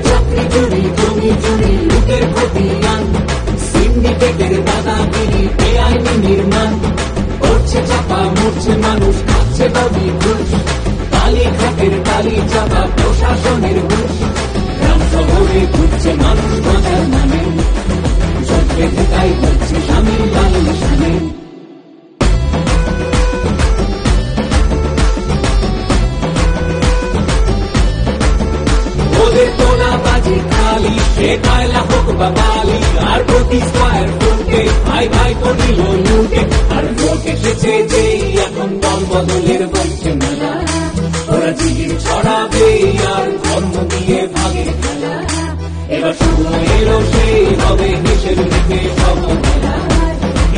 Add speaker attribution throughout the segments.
Speaker 1: চাকরি চুরি জমি চুরি লুটের খতিয়ান সিন্ডিকেটের দাদাগিরি বেআইনি নির্মাণ করছে চাপা মরছে মানুষ খাচ্ছে দাবি ঘুষ কালীঘাটের কালী চাপা প্রশাসনের ঘুষ গ্রাম শহরে ঘুরছে মানুষ বাঁচার নামে সব পেতে তাই হচ্ছে স্বামী লালন সামনে ওদের তোলা বাজি খালি সে কয়লা হোক বা বালি আর প্রতি স্কয়ার ফুটে ভাই ভাই করিল লুটে আর লোক এসেছে যে এখন দল বদলের বলছে মেলা ওরা জিগির ছড়াবে আর ধর্ম দিয়ে ভাগে খেলা এবার সময় এলো সেই হবে হিসেব নিতে সব মেলা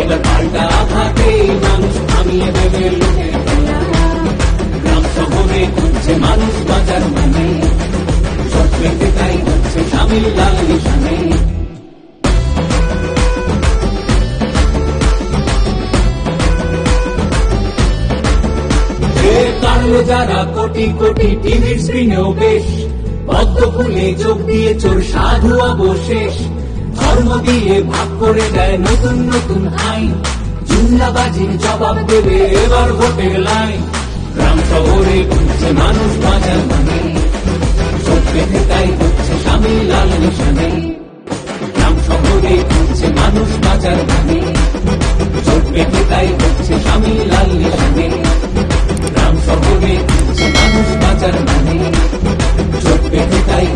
Speaker 1: এবার পাল্টা আঘাতে মানুষ থামিয়ে দেবে লোকের খেলা গ্রাম শহরে ঘুরছে মানুষ বাজার মানে পেতে তাই হচ্ছে স্বামী লালন সামনে কারলো যারা কোটি কোটি টিভির স্ক্রিনেও বেশ পদ্ম ফুলে চোখ দিয়ে চোর সাধু অবশেষ ধর্ম দিয়ে ভাগ করে দেয় নতুন নতুন আইন জুমলাবাজির জবাব দেবে এবার ভোটের লাইন গ্রাম শহরে ঘুরছে মানুষ বাজার মানে পেতে তাই হচ্ছে স্বামী লালন সামনে গ্রাম শহরে ঘুরছে মানুষ বাজার মানে চোট পেতে তাই হচ্ছে স্বামী লালন সামনে গ্রাম শহরে ঘুরছে মানুষ বাজার মানে চোট পেতে তাই